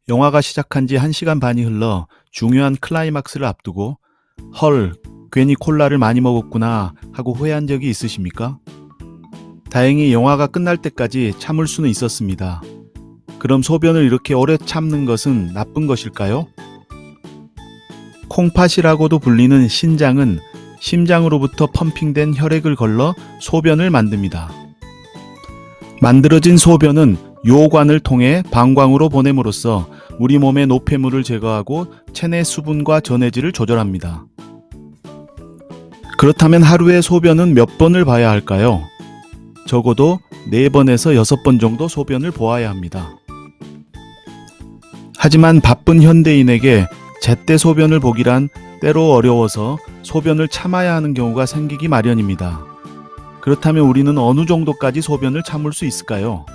영화가 시작한 지 1시간 반이 흘러 중요한 클라이막스를 앞두고 헐, 괜히 콜라를 많이 먹었구나 하고 후회한 적이 있으십니까? 다행히 영화가 끝날 때까지 참을 수는 있었습니다. 그럼 소변을 이렇게 오래 참는 것은 나쁜 것일까요? 콩팥이라고도 불리는 신장은 심장으로부터 펌핑된 혈액을 걸러 소변을 만듭니다. 만들어진 소변은 요관을 통해 방광으로 보냄으로써 우리 몸의 노폐물을 제거하고 체내 수분과 전해질을 조절합니다. 그렇다면 하루에 소변은 몇 번을 봐야 할까요? 적어도 4번에서 6번 정도 소변을 보아야 합니다. 하지만 바쁜 현대인에게 제때 소변을 보기란 때로 어려워서 소변을 참아야 하는 경우가 생기기 마련입니다. 그렇다면 우리는 어느 정도까지 소변을 참을 수 있을까요?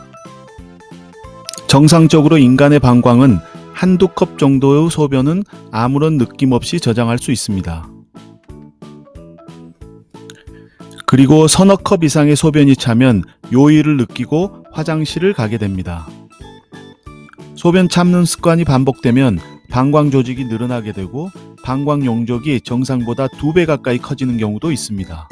정상적으로 인간의 방광은 한두 컵 정도의 소변은 아무런 느낌 없이 저장할 수 있습니다. 그리고 서너 컵 이상의 소변이 차면 요일을 느끼고 화장실을 가게 됩니다. 소변 참는 습관이 반복되면 방광 조직이 늘어나게 되고 방광 용적이 정상보다 2배 가까이 커지는 경우도 있습니다.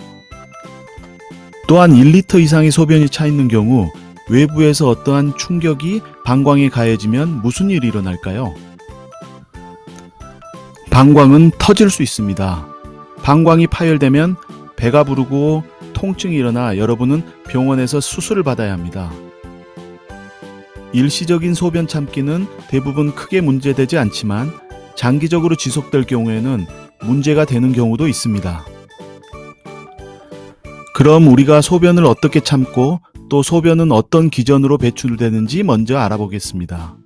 또한 1리터 이상의 소변이 차 있는 경우 외부에서 어떠한 충격이 방광에 가해지면 무슨 일이 일어날까요? 방광은 터질 수 있습니다. 방광이 파열되면 배가 부르고 통증이 일어나 여러분은 병원에서 수술을 받아야 합니다. 일시적인 소변 참기는 대부분 크게 문제되지 않지만 장기적으로 지속될 경우에는 문제가 되는 경우도 있습니다. 그럼 우리가 소변을 어떻게 참고 또 소변은 어떤 기전으로 배출되는지 먼저 알아보겠습니다.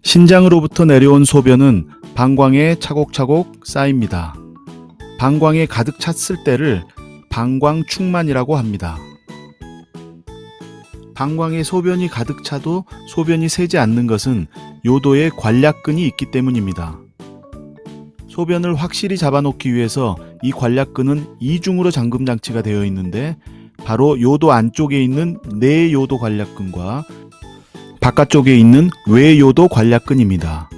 신장으로부터 내려온 소변은 방광에 차곡차곡 쌓입니다. 방광에 가득 찼을 때를 방광충만이라고 합니다. 방광에 소변이 가득 차도 소변이 새지 않는 것은 요도에 관략근이 있기 때문입니다. 소변을 확실히 잡아놓기 위해서 이 관략근은 이중으로 잠금장치가 되어 있는데 바로 요도 안쪽에 있는 내요도 관략근과 바깥쪽에 있는 외요도 관략근입니다.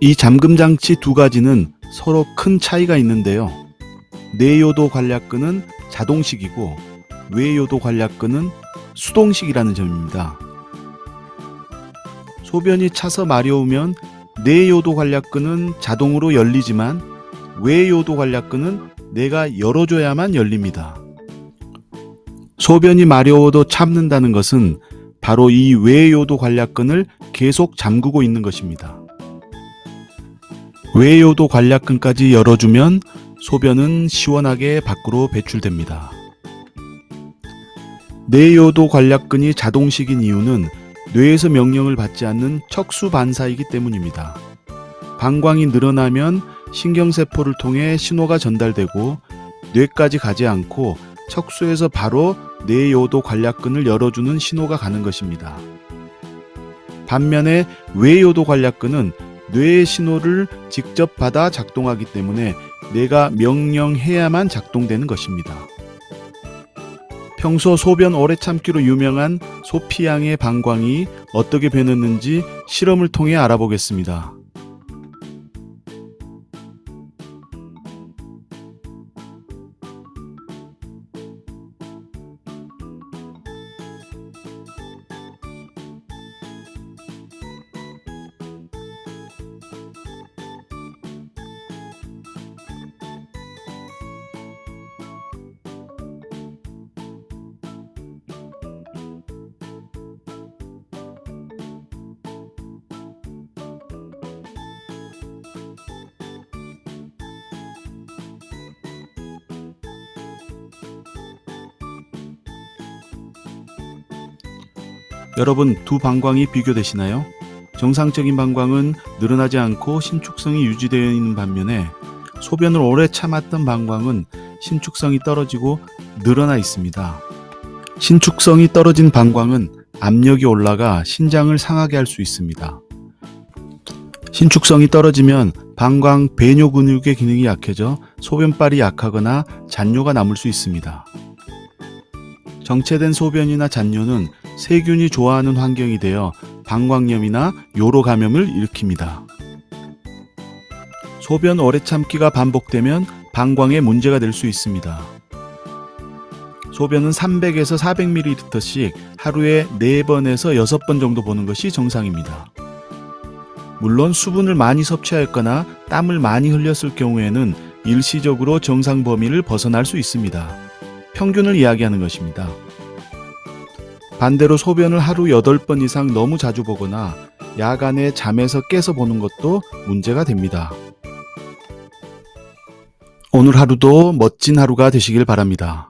이 잠금장치 두 가지는 서로 큰 차이가 있는데요. 내요도 관략근은 자동식이고 외요도 관략근은 수동식이라는 점입니다. 소변이 차서 마려우면 내요도 관략근은 자동으로 열리지만 외요도 관략근은 내가 열어줘야만 열립니다. 소변이 마려워도 참는다는 것은 바로 이 외요도 관략근을 계속 잠그고 있는 것입니다. 외요도 관략근까지 열어주면 소변은 시원하게 밖으로 배출됩니다. 내요도 관략근이 자동식인 이유는 뇌에서 명령을 받지 않는 척수 반사이기 때문입니다. 방광이 늘어나면 신경세포를 통해 신호가 전달되고 뇌까지 가지 않고 척수에서 바로 내요도 관략근을 열어주는 신호가 가는 것입니다. 반면에 외요도 관략근은 뇌의 신호를 직접 받아 작동하기 때문에 뇌가 명령해야만 작동되는 것입니다. 평소 소변 오래 참기로 유명한 소피양의 방광이 어떻게 변했는지 실험을 통해 알아보겠습니다. 여러분, 두 방광이 비교되시나요? 정상적인 방광은 늘어나지 않고 신축성이 유지되어 있는 반면에 소변을 오래 참았던 방광은 신축성이 떨어지고 늘어나 있습니다. 신축성이 떨어진 방광은 압력이 올라가 신장을 상하게 할 수 있습니다. 신축성이 떨어지면 방광 배뇨 근육의 기능이 약해져 소변빨이 약하거나 잔뇨가 남을 수 있습니다. 정체된 소변이나 잔뇨는 세균이 좋아하는 환경이 되어 방광염이나 요로 감염을 일으킵니다. 소변 오래 참기가 반복되면 방광에 문제가 될 수 있습니다. 소변은 300에서 400ml씩 하루에 4번에서 6번 정도 보는 것이 정상입니다. 물론 수분을 많이 섭취하였거나 땀을 많이 흘렸을 경우에는 일시적으로 정상 범위를 벗어날 수 있습니다. 평균을 이야기하는 것입니다. 반대로 소변을 하루 8번 이상 너무 자주 보거나 야간에 잠에서 깨서 보는 것도 문제가 됩니다. 오늘 하루도 멋진 하루가 되시길 바랍니다.